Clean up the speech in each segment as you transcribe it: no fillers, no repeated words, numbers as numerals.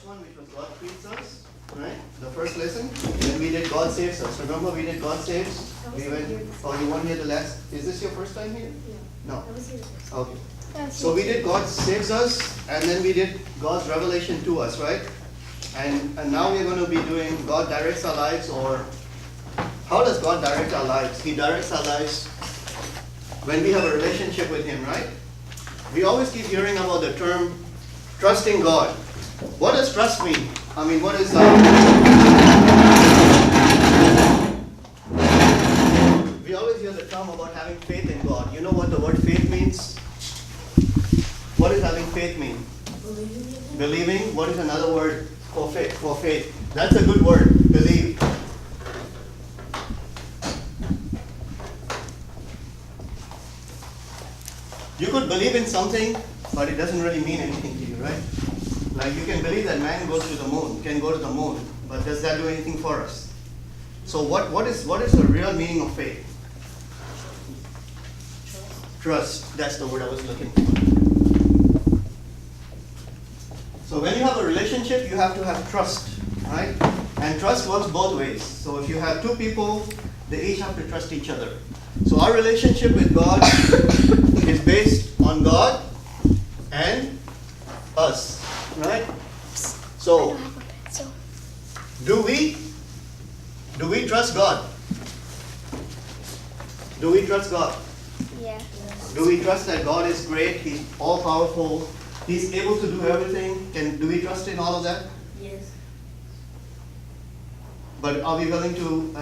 one, which was God creates us, right? The first lesson. Then we did God saves us. Remember we did God saves? We went, oh, you weren't here the last, is this your first time here? No. I was here the first. Okay. So we did God saves us, and then we did God's revelation to us, right? And now we're going to be doing God directs our lives, or how does God direct our lives? He directs our lives when we have a relationship with Him, right? We always keep hearing about the term trusting God. What does trust mean? I mean, what is we always hear the term about having faith in God. You know what the word faith means? What does having faith mean? Believing. What is another word for faith? For faith. That's a good word. Believe. You could believe in something, but it doesn't really mean anything to you, right? Like you can believe that man goes to the moon, can go to the moon, but does that do anything for us? So what is the real meaning of faith? Trust. That's the word I was looking for. So when you have a relationship, you have to have trust, right? And trust works both ways. So if you have two people, they each have to trust each other. So our relationship with God is based on God and us, right? So do we trust God? Do we trust God? Yeah. Do we trust that God is great? He's all powerful. He's able to do everything. Do we trust in all of that? Yes. But are we willing to?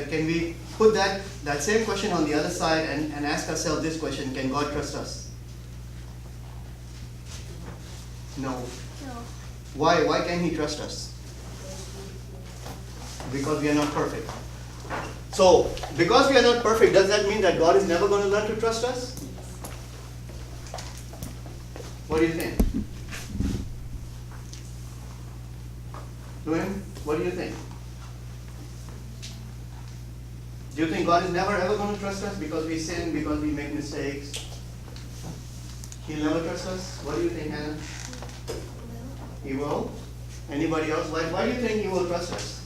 Can we put that same question on the other side and ask ourselves this question: can God trust us? No. No. Why? Why can't He trust us? Because we are not perfect. So, because we are not perfect, does that mean that God is never going to learn to trust us? What do you think? Luan, what do you think? Do you think God is never ever going to trust us because we sin, because we make mistakes? He'll never trust us? What do you think, Hannah? He will? Anybody else? Why do you think He will trust us?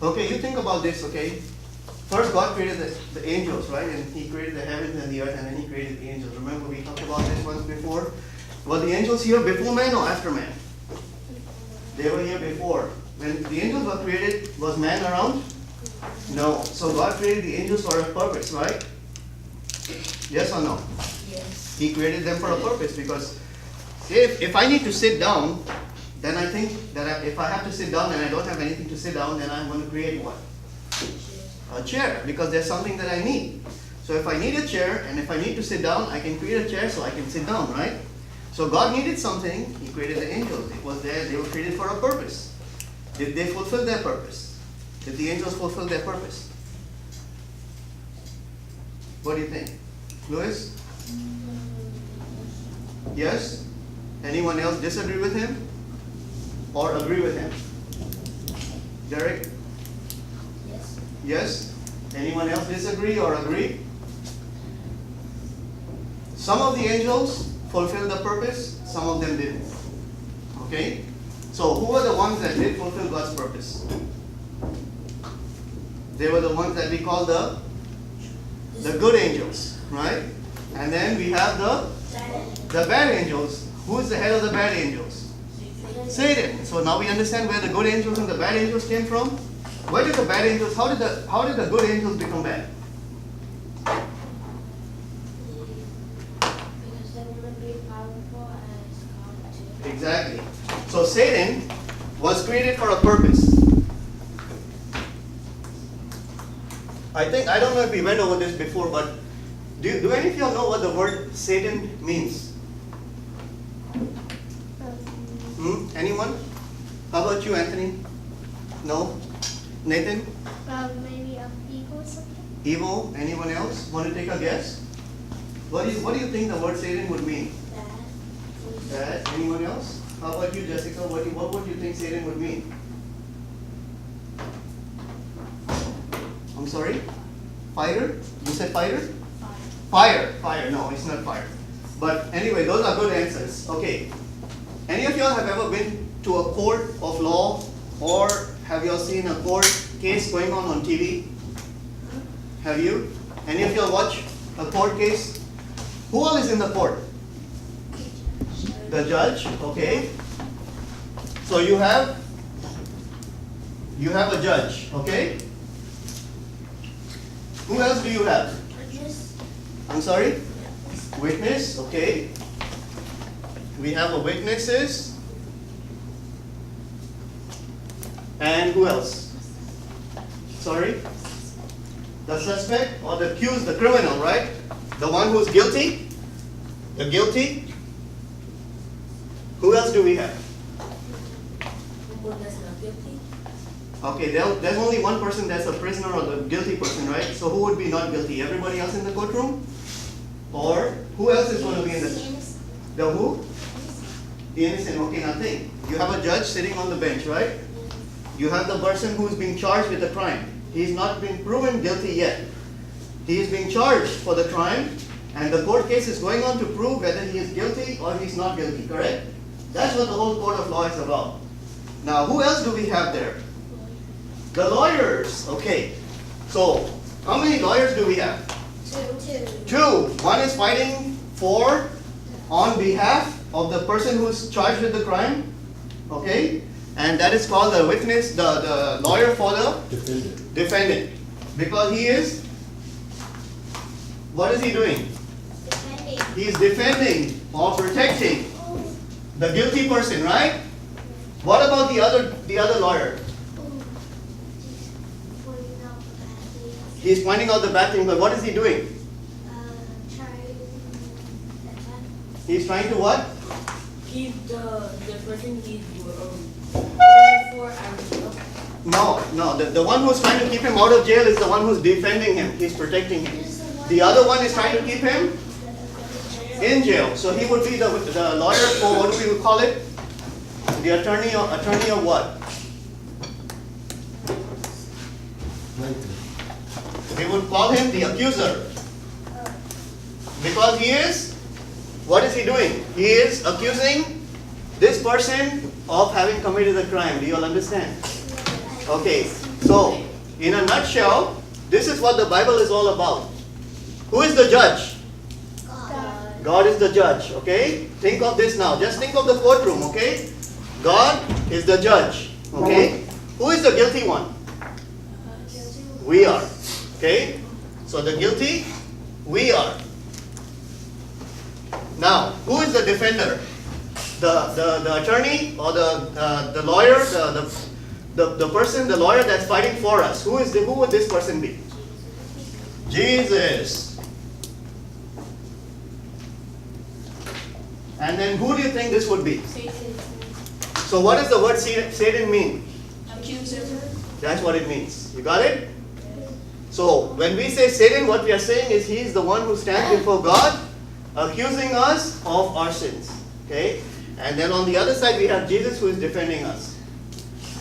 Okay, you think about this, okay? First, God created the angels, right? And He created the heavens and the earth, and then He created the angels. Remember, we talked about this once before? Were the angels here before man or after man? They were here before. When the angels were created, was man around? No. So God created the angels for a purpose, right? Yes or no? Yes. He created them for a purpose because if I need to sit down, then I think that if I have to sit down and I don't have anything to sit down, then I'm going to create what? A chair, because there's something that I need. So if I need a chair and if I need to sit down, I can create a chair so I can sit down, right? So God needed something. He created the angels. It was there. They were created for a purpose. Did they fulfill their purpose? Did the angels fulfill their purpose? What do you think? Louis? Yes? Anyone else disagree with him? Or agree with him? Derek? Yes. Yes? Anyone else disagree or agree? Some of the angels fulfilled the purpose, some of them didn't. Okay? So who were the ones that did fulfill God's purpose? They were the ones that we call the good angels, right? And then we have the bad angels. Who is the head of the bad angels? Satan. So now we understand where the good angels and the bad angels came from. Where did the bad angels? How did the good angels become bad? Because they want to be powerful as God too. Exactly. So Satan was created for a purpose. I don't know if we went over this before, but do any of you all know what the word Satan means? Anyone? How about you, Anthony? No? Nathan? Maybe an eagle or something. Evil? Anyone else? Want to take a guess? What do you think the word Satan would mean? Bad. Bad. Anyone else? How about you, Jessica? What would you think Satan would mean? I'm sorry? Fighter? You said fighter? Fire. Fire. No, it's not fire. But anyway, those are good answers. Okay. Any of y'all have ever been to a court of law, or have y'all seen a court case going on TV? Have you? Any of y'all watch a court case? Who all is in the court? The judge, okay. So you have a judge, okay. Who else do you have? Witness. I'm sorry? Witness, okay. We have a witnesses. And who else? Sorry? The suspect or the accused, the criminal, right? The one who's guilty? The guilty? Who else do we have? Who that's not guilty? Okay, there's only one person that's a prisoner or the guilty person, right? So who would be not guilty? Everybody else in the courtroom? Or who else is going to be in the who? The innocent. Okay, nothing. You have a judge sitting on the bench, right? You have the person who's being charged with a crime. He's not been proven guilty yet. He is being charged for the crime, and the court case is going on to prove whether he is guilty or he's not guilty, correct? That's what the whole court of law is about. Now, who else do we have there? The lawyers. Okay. So, how many lawyers do we have? Two. One is fighting on behalf of the person who's charged with the crime. Okay? And that is called the witness, the lawyer for the defendant. Because he is, what is he doing? Defending. He is defending or protecting the guilty person, right? What about the other lawyer? Pointing out the bad things. He's pointing out the bad thing, but what is he doing? He's trying to what? Keep the person he's for No, the one who's trying to keep him out of jail is the one who's defending him. He's protecting him. The other one is trying to keep him in jail. So he would be the lawyer for, what do we call it? The attorney of what? We would call him the accuser. Because he is, what is he doing? He is accusing this person of having committed a crime. Do you all understand? Okay, so in a nutshell, this is what the Bible is all about. Who is the judge? God. God is the judge, okay? Think of this now. Just think of the courtroom, okay? God is the judge, okay? Who is the guilty one? We are, okay? So the guilty, we are. Now, who is the defender? The attorney or the lawyer, the person, the lawyer that's fighting for us. Who would this person be? Jesus. And then who do you think this would be? Satan. So what does the word Satan mean? Accuser. That's what it means. You got it? So when we say Satan, what we are saying is he's the one who stands before God accusing us of our sins. Okay? And then on the other side we have Jesus who is defending us.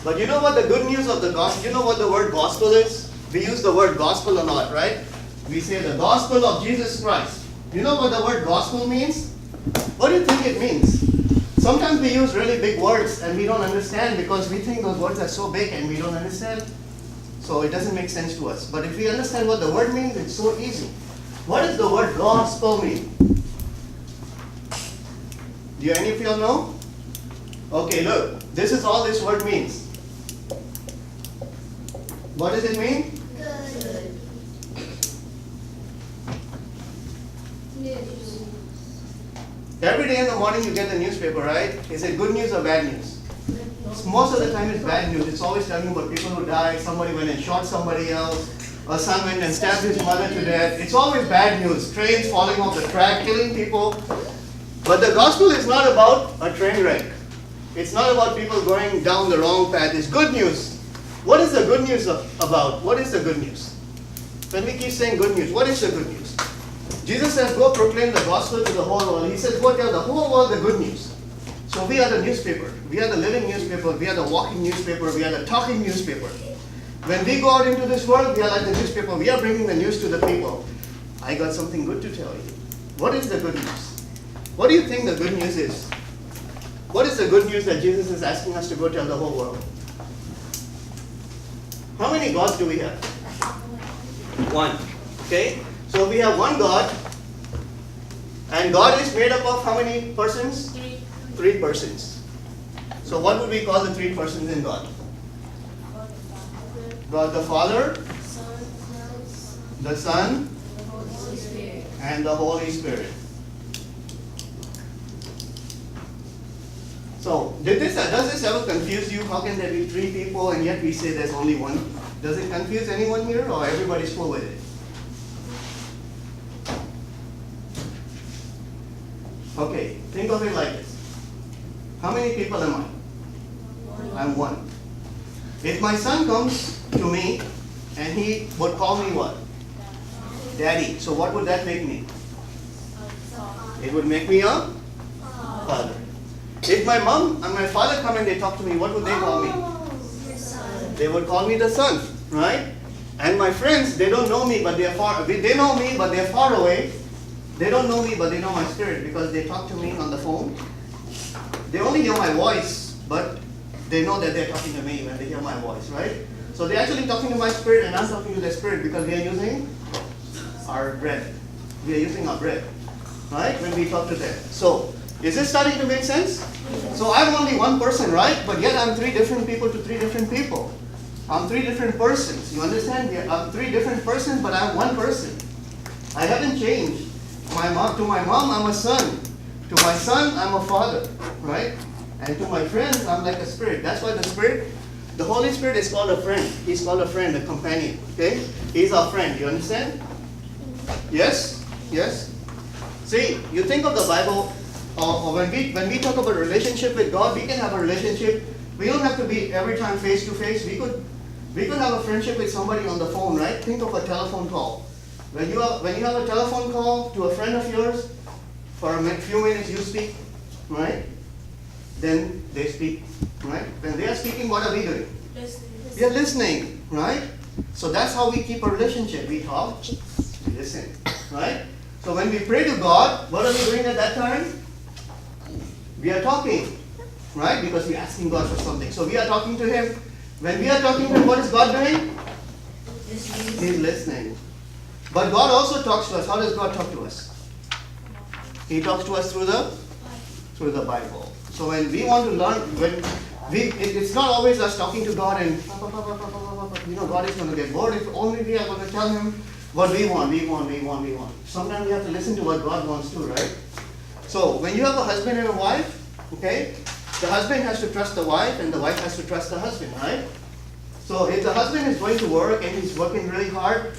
But you know what the good news of the gospel, you know what the word gospel is? We use the word gospel a lot, right? We say the gospel of Jesus Christ. You know what the word gospel means? What do you think it means? Sometimes we use really big words and we don't understand because we think those words are so big and we don't understand. So it doesn't make sense to us. But if we understand what the word means, it's so easy. What does the word gospel mean? Do any of you all know? Okay, look. This is all this word means. What does it mean? Good. News. Every day in the morning you get the newspaper, right? Is it good news or bad news? Most of the time it's bad news. It's always telling about people who died, somebody went and shot somebody else, or son went and stabbed his mother to death. It's always bad news. Trains falling off the track, killing people. But the gospel is not about a train wreck. It's not about people going down the wrong path. It's good news. What is the good news about? What is the good news? When we keep saying good news, what is the good news? Jesus says, go proclaim the gospel to the whole world. He says, go tell the whole world the good news. So we are the newspaper. We are the living newspaper. We are the walking newspaper. We are the talking newspaper. When we go out into this world, we are like the newspaper. We are bringing the news to the people. I got something good to tell you. What is the good news? What do you think the good news is? What is the good news that Jesus is asking us to go tell the whole world? How many gods do we have? One. Okay? So we have one God. And God is made up of how many persons? Three. 3 persons. So what would we call the 3 persons in God? God the Father, the Son, Holy Spirit. and the Holy Spirit. So, does this ever confuse you? How can there be 3 people and yet we say there's only one? Does it confuse anyone here or everybody's cool with it? Okay, think of it like this. How many people am I? I'm one. If my son comes to me and he would call me what? Daddy. So what would that make me? It would make me a father. If my mom and my father come and they talk to me, what would they call me? They would call me the son, right? And my friends, they don't know me, but they are far. They know me, but they are far away. They don't know me, but they know my spirit because they talk to me on the phone. They only hear my voice, but they know that they're talking to me when they hear my voice, right? So they're actually talking to my spirit, and I'm talking to their spirit because we are using our breath. We are using our breath, right? When we talk to them. So, is this starting to make sense? So I'm only one person, right? But yet I'm 3 different people to 3 different people. I'm 3 different persons. You understand? I'm 3 different persons, but I'm one person. I haven't changed. To my mom, I'm a son. To my son, I'm a father, right? And to my friends, I'm like a spirit. That's why the Holy Spirit is called a friend. He's called a friend, a companion. Okay? He's our friend. You understand? Yes? Yes? See, you think of the Bible, or when we talk about a relationship with God, we can have a relationship. We don't have to be every time face to face. We could have a friendship with somebody on the phone, right? Think of a telephone call. When you have a telephone call to a friend of yours, for a few minutes you speak, right? Then they speak, right? When they are speaking, what are we doing? We are listening, right? So that's how we keep a relationship. We talk, we listen, right? So when we pray to God, what are we doing at that time? We are talking, right? Because we're asking God for something. So we are talking to Him. When we are talking to Him, what is God doing? He's listening. But God also talks to us. How does God talk to us? He talks to us through the Bible. So when we want to learn, it's not always us talking to God and God is going to get bored if only we are going to tell Him what we want. Sometimes we have to listen to what God wants too, right? So when you have a husband and a wife, okay, the husband has to trust the wife and the wife has to trust the husband, right? So if the husband is going to work and he's working really hard,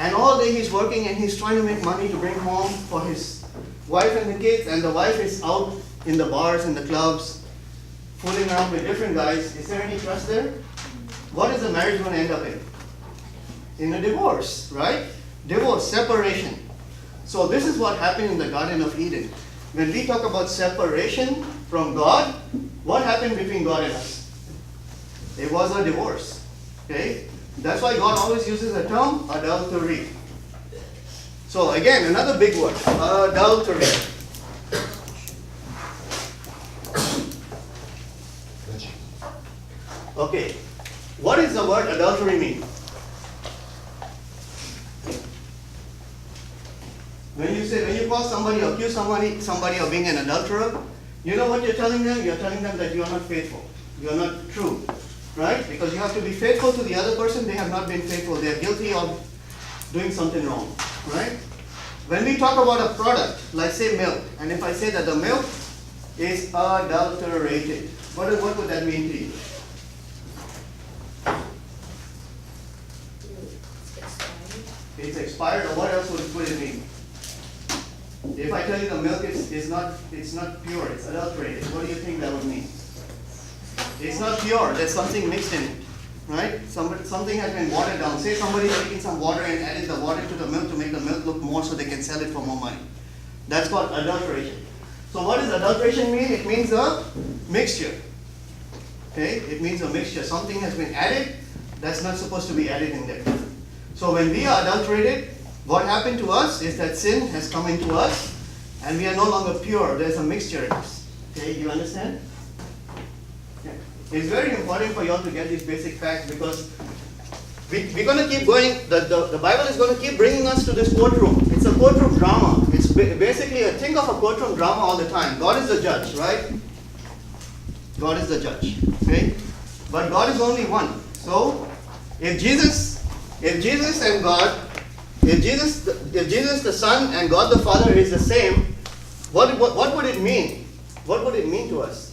and all day he's working and he's trying to make money to bring home for his wife and the kids, and the wife is out in the bars and the clubs, fooling around with different guys, is there any trust there? What is the marriage going to end up in? In a divorce, right? Divorce, separation. So this is what happened in the Garden of Eden. When we talk about separation from God, what happened between God and us? It was a divorce. Okay? That's why God always uses the term adultery. So again, another big word, adultery. Okay, what does the word adultery mean? When you call somebody or accuse somebody of being an adulterer, you know what you're telling them? You're telling them that you are not faithful. You are not true. Right? Because you have to be faithful to the other person. They have not been faithful. They are guilty of doing something wrong. Right? When we talk about a product, like say milk, and if I say that the milk is adulterated, what would that mean to you? It's expired, or what else would it mean? If I tell you the milk is not pure, it's adulterated, what do you think that would mean? It's not pure, there's something mixed in it, right? Something has been watered down. Say somebody's taking some water and added the water to the milk to make the milk look more so they can sell it for more money. That's called adulteration. So what does adulteration mean? It means a mixture. Okay? It means a mixture. Something has been added that's not supposed to be added in there. So when we are adulterated, what happened to us is that sin has come into us, and we are no longer pure. There's a mixture in us. Okay, you understand? Yeah. It's very important for you all to get these basic facts because we're going to keep going. The Bible is going to keep bringing us to this courtroom. It's a courtroom drama. It's basically think of a courtroom drama all the time. God is the judge, right? God is the judge. Okay? But God is only one. So, if Jesus and God, if Jesus the Son and God the Father is the same, what would it mean? What would it mean to us?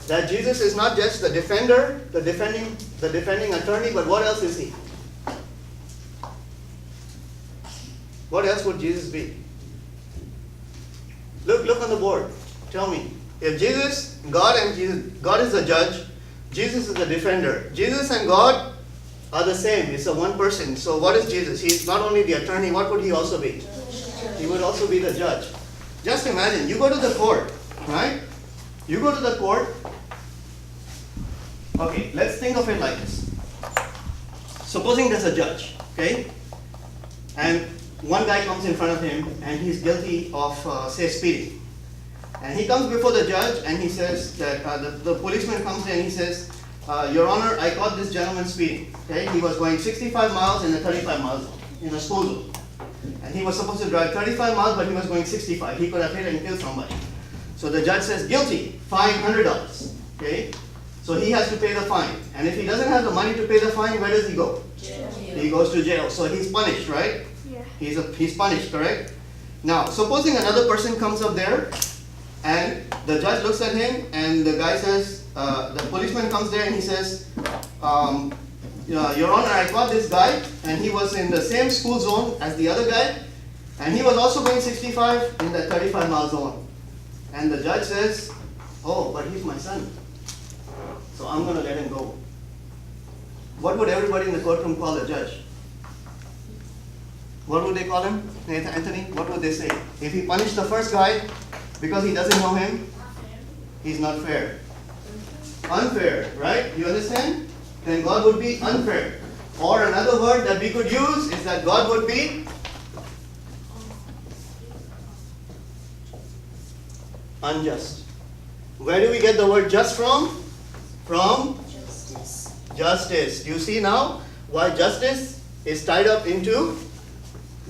That Jesus is not just the defender, the defending attorney, but what else is he? What else would Jesus be? Look on the board. Tell me. If God is the judge, Jesus is the defender. Jesus and God are the same. It's a one person. So what is Jesus? He's not only the attorney, what would he also be? He would also be the judge. Just imagine, you go to the court, right? You go to the court. Okay, let's think of it like this. Supposing there's a judge, okay? And one guy comes in front of him and he's guilty of, say, speeding. And he comes before the judge and he says that the policeman comes in and he says, Your Honor, I caught this gentleman speeding. Okay, he was going 65 miles in a 35 miles zone, in a school zone. And he was supposed to drive 35 miles, but he was going 65. He could have hit and killed somebody. So the judge says, guilty, fine $100. Okay, so he has to pay the fine. And if he doesn't have the money to pay the fine, where does he go? Jail. He goes to jail. So he's punished, right? Yeah. He's punished, correct? Now, supposing another person comes up there, and the judge looks at him, and the guy says, the policeman comes there and he says, Your Honor, I caught this guy, and he was in the same school zone as the other guy, and he was also going 65 in the 35 mile zone. And the judge says, oh, but he's my son, so I'm going to let him go. What would everybody in the courtroom call the judge? What would they call him, Anthony? What would they say? If he punished the first guy because he doesn't know him, he's not fair. Unfair, right? You understand? Then God would be unfair. Or another word that we could use is that God would be unjust. Where do we get the word just from? From Justice. justice. You see now why justice is tied up into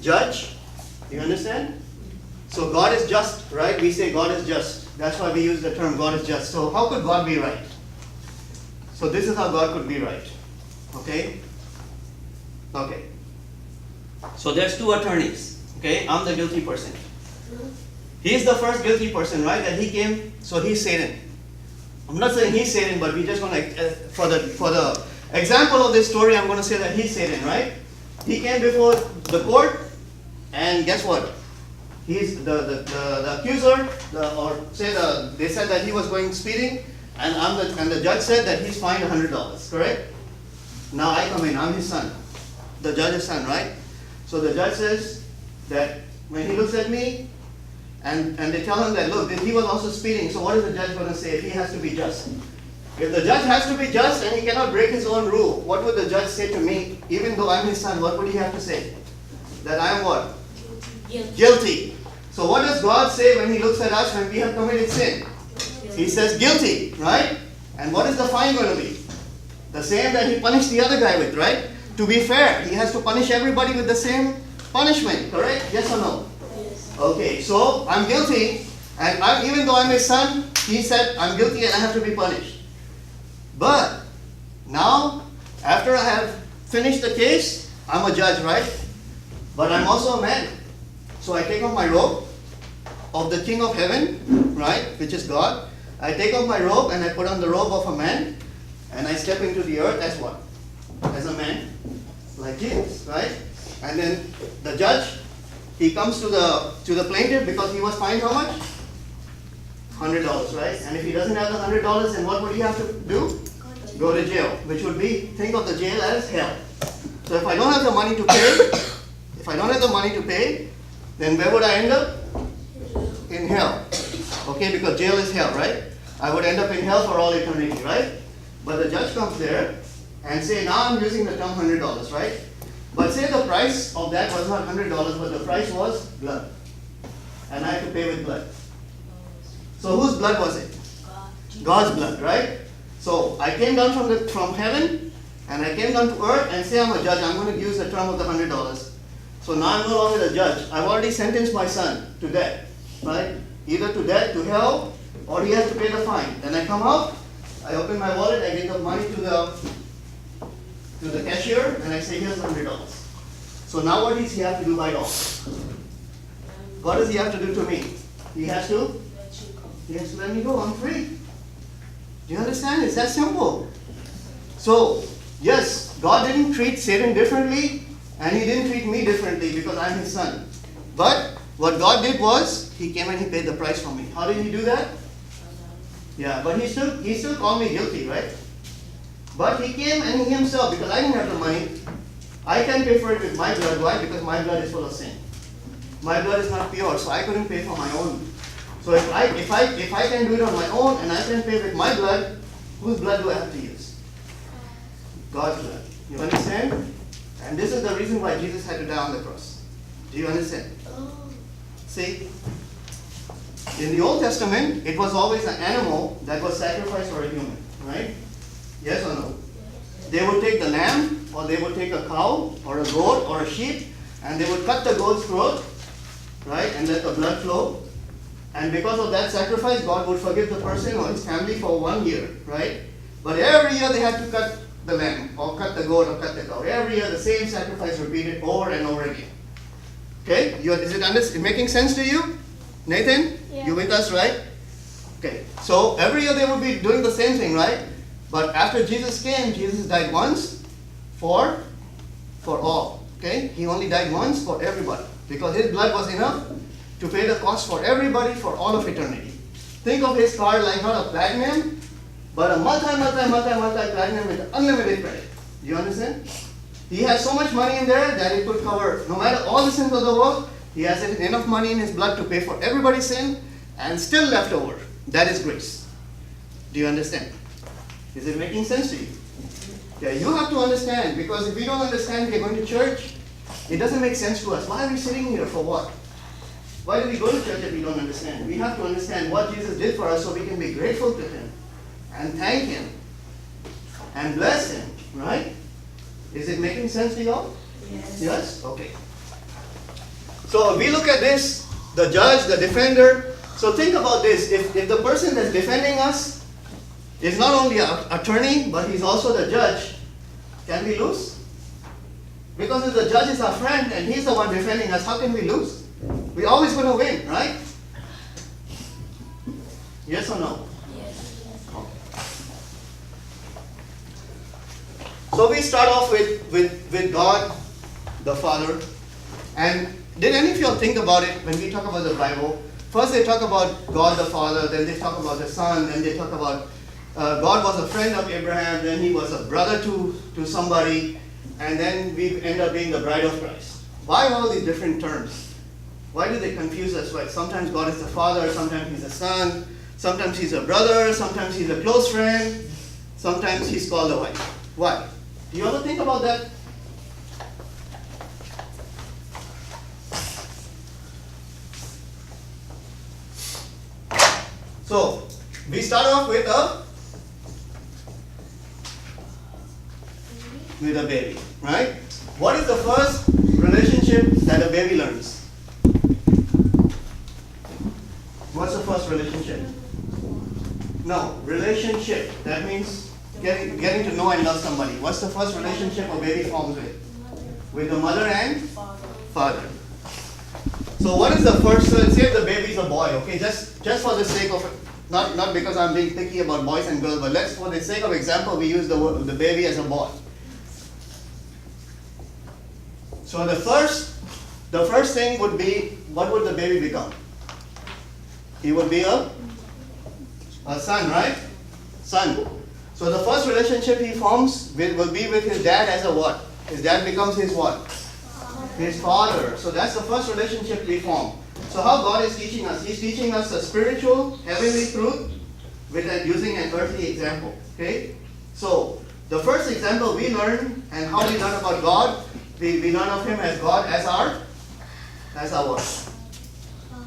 judge? You understand? So God is just, right? We say God is just. That's why we use the term God is just. So how could God be right? So this is how God could be right. Okay? Okay. So there's two attorneys. Okay? I'm the guilty person. He's the first guilty person, right? That he came, so he's Satan. I'm not saying he's Satan, but we're just going to, for the example of this story, I'm going to say that he's Satan, right? He came before the court, and guess what? He's the accuser, they said that he was going speeding, and the judge said that he's fined $100, correct? Now I come in, I'm his son, the judge's son, right? So the judge says that when he looks at me, and they tell him that, look, he was also speeding, so what is the judge going to say if he has to be just? If the judge has to be just and he cannot break his own rule, what would the judge say to me, even though I'm his son? What would he have to say? That I'm what? Guilty. So what does God say when he looks at us when we have committed sin? He says guilty, right? And what is the fine going to be? The same that he punished the other guy with, right? To be fair, he has to punish everybody with the same punishment, correct? Yes or no? Yes. Okay, so I'm guilty, and even though I'm his son, he said I'm guilty and I have to be punished. But now, after I have finished the case, I'm a judge, right? But I'm also a man. So I take off my robe of the King of Heaven, right, which is God. I take off my robe and I put on the robe of a man, and I step into the earth as what? As a man, like Jesus, right? And then the judge, he comes to the plaintiff because he was fined how much? $100, right? And if he doesn't have the $100, then what would he have to do? Go to jail, which would be, think of the jail as hell. So if I don't have the money to pay, then where would I end up? In hell. Okay, because jail is hell, right? I would end up in hell for all eternity, right? But the judge comes there and say, now I'm using the term $100, right? But say the price of that was not $100, but the price was blood. and I had to pay with blood. So whose blood was it? God. God's blood, right? So I came down from heaven, and I came down to earth and say I'm a judge. I'm going to use the term of the $100. So now I'm no longer the judge. I've already sentenced my son to death, right? Either to death, to hell, or he has to pay the fine. Then I come out, I open my wallet, I give the money to the cashier, and I say, here's $100. So now what does he have to do by law? What does he have to do to me? He has to Let you go. He has to let me go. I'm free. Do you understand? It's that simple. So, yes, God didn't treat Satan differently, and he didn't treat me differently because I'm his son. But what God did was, he came and he paid the price for me. How did he do that? Yeah, but he still called me guilty, right? But he came and he himself, because I didn't have the money, I can pay for it with my blood. Why? Because my blood is full of sin. My blood is not pure, so I couldn't pay for my own. So if I can do it on my own and I can pay with my blood, whose blood do I have to use? God's blood. You understand? And this is the reason why Jesus had to die on the cross. Do you understand? See, in the Old Testament, it was always an animal that was sacrificed for a human, right? Yes or no? They would take the lamb, or they would take a cow, or a goat, or a sheep, and they would cut the goat's throat, right, and let the blood flow. And because of that sacrifice, God would forgive the person or his family for 1 year, right? But every year they had to cut the lamb, or cut the goat, or cut the cow. Every year the same sacrifice repeated over and over again. Okay? Is it making sense to you? Nathan? Yeah. You with us, right? Okay. So every year they would be doing the same thing, right? But after Jesus came, Jesus died once for all. Okay? He only died once for everybody. Because his blood was enough to pay the cost for everybody for all of eternity. Think of his card like not a platinum, but a multi-platinum with unlimited credit. Do you understand? He has so much money in there that it could cover, no matter all the sins of the world, he has enough money in his blood to pay for everybody's sin, and still left over. That is grace. Do you understand? Is it making sense to you? Yeah, you have to understand, because if we don't understand, we are going to church, it doesn't make sense to us. Why are we sitting here? For what? Why do we go to church if we don't understand? We have to understand what Jesus did for us so we can be grateful to him and thank him and bless him, right? Is it making sense to you all? Yes. Yes? Okay. So we look at this, the judge, the defender. So think about this. If the person that's defending us is not only an attorney, but he's also the judge, can we lose? Because if the judge is our friend and he's the one defending us, how can we lose? We're always going to win, right? Yes or no? Yes. So we start off with God, the Father. And did any of you all think about it when we talk about the Bible? First they talk about God the Father, then they talk about the Son, then they talk about God was a friend of Abraham, then he was a brother to somebody, and then we end up being the bride of Christ. Why all these different terms? Why do they confuse us? Right? Sometimes God is the Father, sometimes he's a Son, sometimes he's a brother, sometimes he's a close friend, sometimes he's called a wife. Why? Do you ever think about that? So, we start off with a baby, right? What is the first relationship that a baby learns? What's the first relationship? No, relationship. That means getting to know and love somebody. What's the first relationship a baby forms with? With the mother and father. So what is the first, say if the baby is a boy, okay, just for the sake of, not because I'm being picky about boys and girls, but let's, for the sake of example, we use the baby as a boy. So the first thing would be, what would the baby become? He would be a son, right? Son. So the first relationship he forms will be with his dad as a what? His dad becomes his what? His father. So that's the first relationship we form. So how God is teaching us? He's teaching us a spiritual, heavenly truth using an earthly example. Okay? So the first example we learn, and how we learn about God, we learn of him as God, as our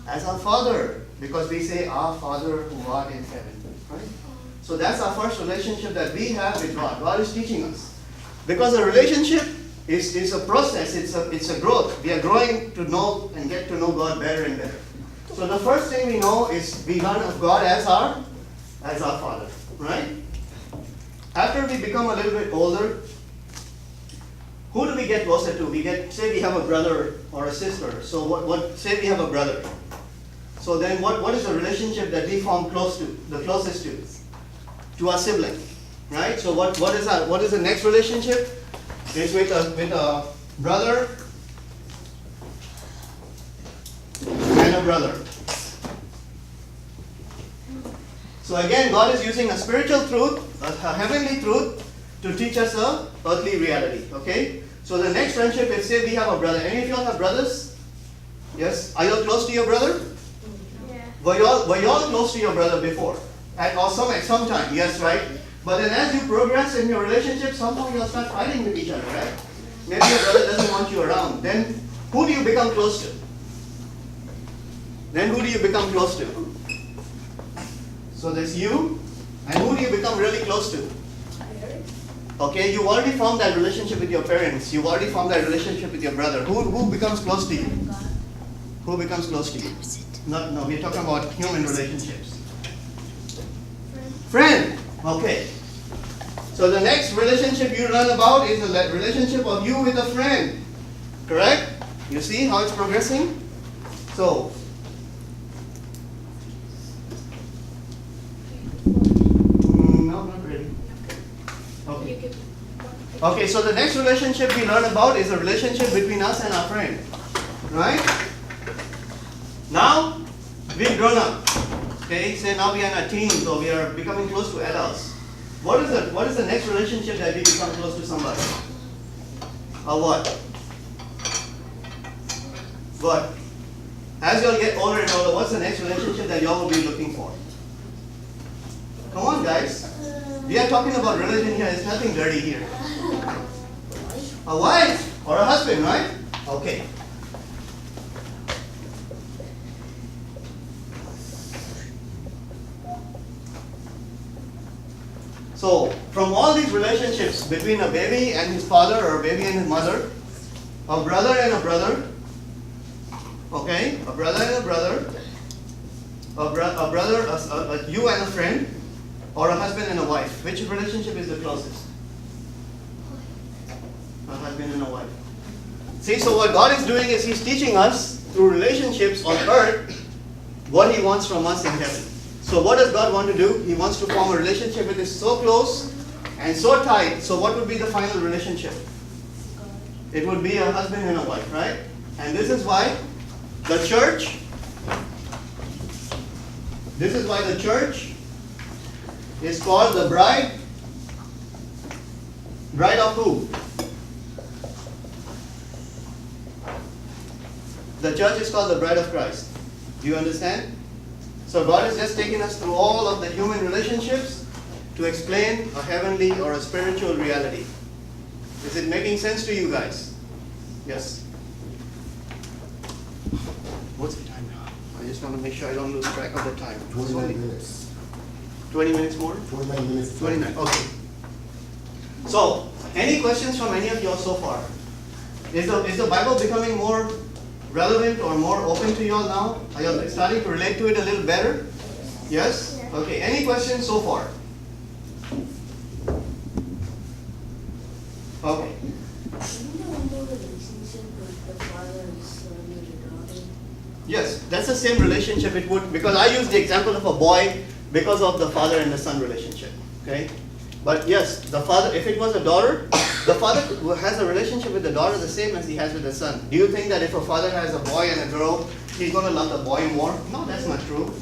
As our Father. Because we say, our Father who art in heaven. Right? So that's our first relationship that we have with God. God is teaching us. Because a relationship is a process, it's a growth. We are growing to know and get to know God better and better. So the first thing we know is we learn of God as our Father. Right? After we become a little bit older, who do we get closer to? Say we have a brother or a sister. So say we have a brother. So then what is the relationship that we form the closest to? To our sibling. Right? So what is the next relationship? It's with a brother and a brother. So again, God is using a spiritual truth, a heavenly truth, to teach us a earthly reality. Okay? So the next friendship is, say we have a brother. Any of you all have brothers? Yes? Are you all close to your brother? Yeah. Were you all close to your brother before? At some time, yes, right? But then as you progress in your relationship, somehow you'll start fighting with each other, right? Maybe your brother doesn't want you around. Then who do you become close to? So there's you, and who do you become really close to? Okay, you already formed that relationship with your parents. You already formed that relationship with your brother. Who becomes close to you? Who becomes close to you? No, we're talking about human relationships. Friend. Okay. So the next relationship you learn about is the relationship of you with a friend. Correct? You see how it's progressing? So, no, not really. Okay. Okay, so the next relationship we learn about is a relationship between us and our friend. Right? Now, we've grown up. Okay, say now we are in our teens or we are becoming close to adults. What is the next relationship that we become close to somebody? Or what? What? As you all get older and older, what's the next relationship that you all will be looking for? Come on, guys. We are talking about religion here. There's nothing dirty here. A wife or a husband, right? Okay. So, from all these relationships between a baby and his father or a baby and his mother, a brother and a brother, okay, a brother and a brother, you and a friend, or a husband and a wife, which relationship is the closest? A husband and a wife. See, so what God is doing is He's teaching us through relationships on earth what He wants from us in heaven. So what does God want to do? He wants to form a relationship with us so close and so tight. So what would be the final relationship? It would be a husband and a wife, right? And this is why the church is called the bride. Bride of who? The church is called the bride of Christ. Do you understand? So God is just taking us through all of the human relationships to explain a heavenly or a spiritual reality. Is it making sense to you guys? Yes. What's the time now? I just want to make sure I don't lose track of the time. 29 minutes. 20 minutes more? 29 minutes. 29. Okay. So, any questions from any of you all so far? Is the Bible becoming more relevant or more open to you all now? Are you all starting to relate to it a little better? Yes? Okay. Any questions so far? Okay. Isn't there one more relationship with the father and son and the daughter? Yes, that's the same relationship it would, because I use the example of a boy because of the father and the son relationship. Okay? But yes, the father, if it was a daughter, the father has a relationship with the daughter the same as he has with the son. Do you think that if a father has a boy and a girl, he's going to love the boy more? No, that's not true.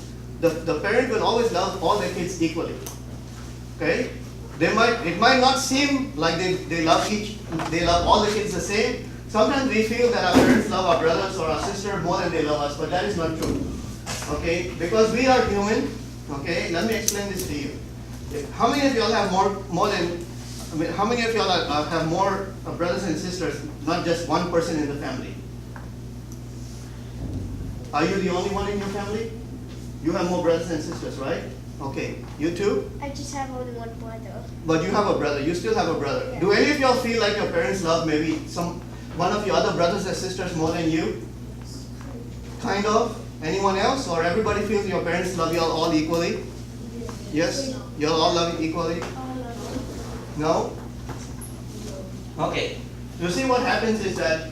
The parent will always love all the kids equally. Okay? It might not seem like they love all the kids the same. Sometimes we feel that our parents love our brothers or our sister more than they love us, but that is not true. Okay? Because we are human. Okay? Let me explain this to you. How many of y'all have how many of y'all have more brothers and sisters, not just one person in the family? Are you the only one in your family? You have more brothers and sisters, right? Okay, you too? I just have only one brother. But you have a brother, you still have a brother. Yeah. Do any of y'all feel like your parents love maybe one of your other brothers and sisters more than you? Kind of? Anyone else? Or everybody feels your parents love y'all all equally? Yes? Y'all all love equally? No? Okay. You see what happens is that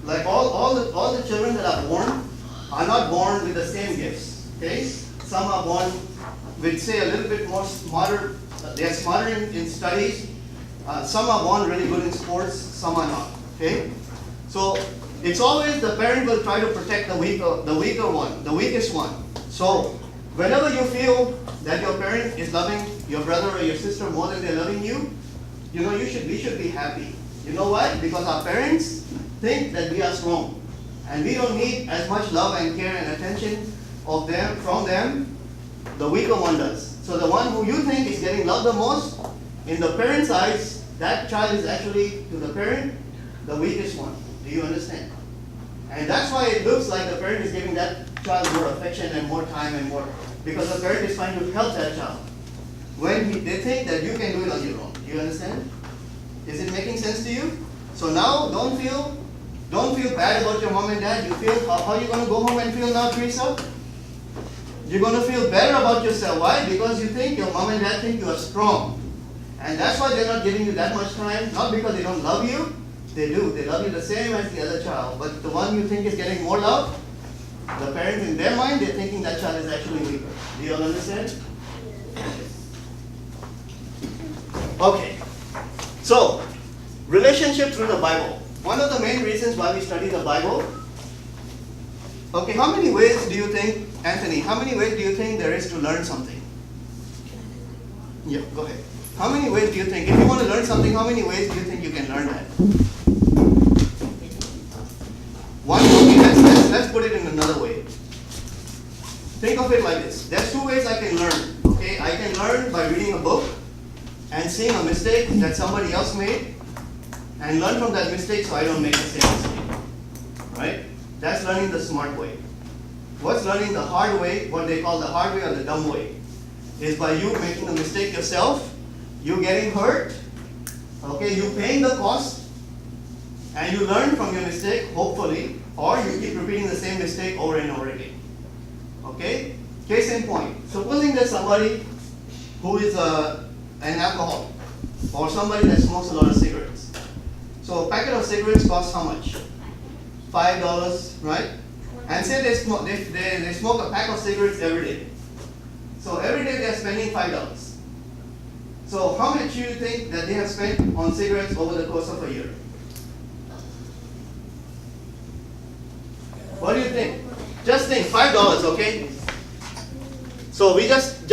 like all the children that are born are not born with the same gifts. Okay? Some are born with say a little bit more smarter, they are smarter in studies. Some are born really good in sports, some are not. Okay? So it's always the parent will try to protect the weaker one, the weakest one. So whenever you feel that your parent is loving your brother or your sister more than they're loving you, we should be happy. You know why? Because our parents think that we are strong. And we don't need as much love and care and attention from them, the weaker one does. So the one who you think is getting loved the most, in the parent's eyes, that child is actually, to the parent, the weakest one. Do you understand? And that's why it looks like the parent is giving that child more affection and more time and more, because the parent is trying to help that child. When they think that you can do it on your own. Do you understand? Is it making sense to you? So now, don't feel bad about your mom and dad. You feel, how are you going to go home and feel now, Teresa? You're going to feel better about yourself. Why? Because you think your mom and dad think you are strong. And that's why they're not giving you that much time. Not because they don't love you. They do. They love you the same as the other child. But the one you think is getting more love, the parents in their mind, they're thinking that child is actually weaker. Do you all understand? Okay. So, relationship through the Bible. One of the main reasons why we study the Bible. Okay, how many ways do you think, Anthony, how many ways do you think there is to learn something? Yeah, go ahead. How many ways do you think, if you want to learn something, how many ways do you think you can learn that? One, okay, let's put it in another way. Think of it like this. There's two ways I can learn. Okay, I can learn by reading a book and seeing a mistake that somebody else made and learn from that mistake so I don't make the same mistake. Right? That's learning the smart way. What's learning the hard way, what they call the hard way or the dumb way, is by you making the mistake yourself, you getting hurt, okay, you paying the cost, and you learn from your mistake, hopefully, or you keep repeating the same mistake over and over again. Okay? Case in point, supposing there's somebody who is an alcoholic, or somebody that smokes a lot of cigarettes. So a packet of cigarettes costs how much? $5, right? And say they smoke a pack of cigarettes every day. So every day they are spending $5. So how much do you think that they have spent on cigarettes over the course of a year? What do you think? Just think, $5, okay? So we just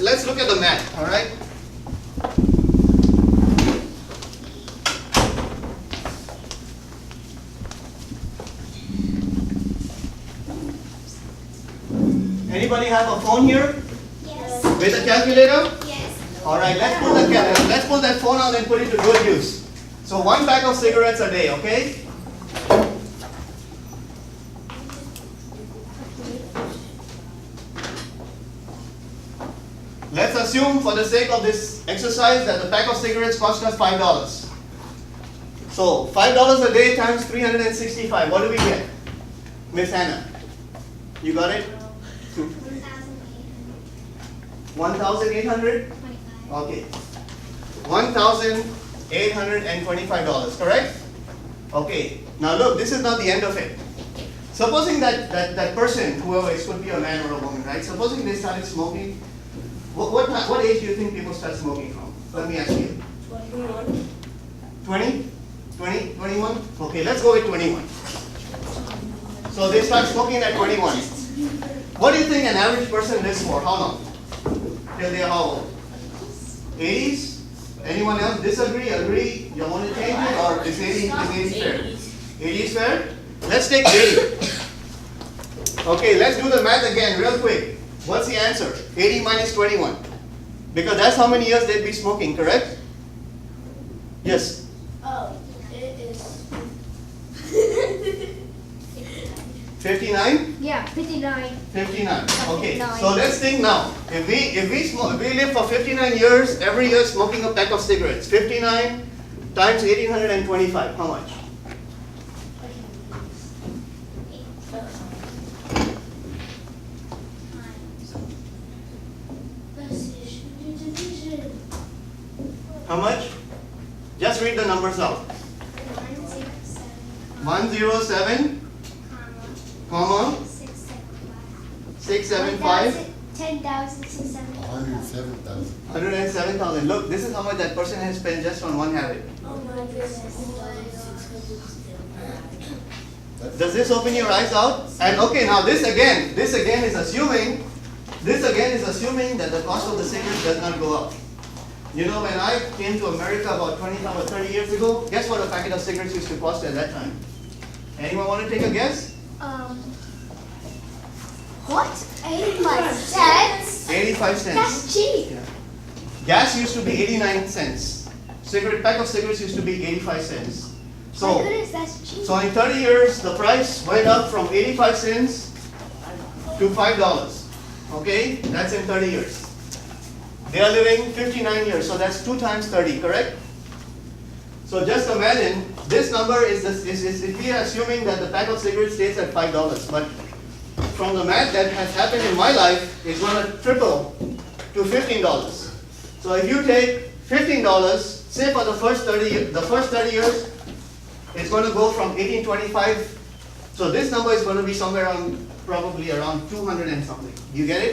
let's look at the math, all right? Anybody have a phone here Yes. with a calculator? Yes. All right, let's pull that phone out and put it to good use. So one pack of cigarettes a day, okay? Let's assume for the sake of this exercise that the pack of cigarettes cost us $5. So $5 a day times 365, what do we get? Miss Hannah, you got it? 1,800? Okay. $1,825, correct? Okay. Now look, this is not the end of it. Supposing that person, whoever it could be a man or a woman, right? Supposing they started smoking, what age do you think people start smoking from? Let me ask you. 21. 20? 20? 21? Okay, let's go with 21. So they start smoking at 21. What do you think an average person lives for? How long? Till they are how old? 80s? Anyone else disagree? Agree? You want to change it? Or is 80 fair? 80 is fair? Let's take 80. Okay, let's do the math again real quick. What's the answer? 80 minus 21. Because that's how many years they'd be smoking, correct? Yes. Oh, it is 59? Yeah, 59. 59. Okay, 59. so let's think now. If we live for 59 years, every year smoking a pack of cigarettes, 59 times 1825, how much? How much? Just read the numbers out. 107, comma, 675, 10,675. 107,000. 107,000. Look, this is how much that person has spent just on one habit. Oh my goodness. Does this open your eyes out? And okay, now this again is assuming that the cost of the cigarettes does not go up. You know, when I came to America about 30 years ago, guess what a packet of cigarettes used to cost at that time? Anyone want to take a guess? What? 85 cents? 85 cents. That's cheap. Yeah. Gas used to be 89 cents. Pack of cigarettes used to be 85 cents. My So, goodness, that's cheap. so in 30 years, the price went up from 85 cents to $5. Okay? That's in 30 years. They are living 59 years, so that's 2 times 30, correct? So just imagine, this number is if we are assuming that the pack of cigarettes stays at $5, but from the math that has happened in my life, it's going to triple to $15. So if you take $15, say for the first 30 years, it's going to go from 1825. So this number is going to be somewhere around, probably around 200 and something. You get it?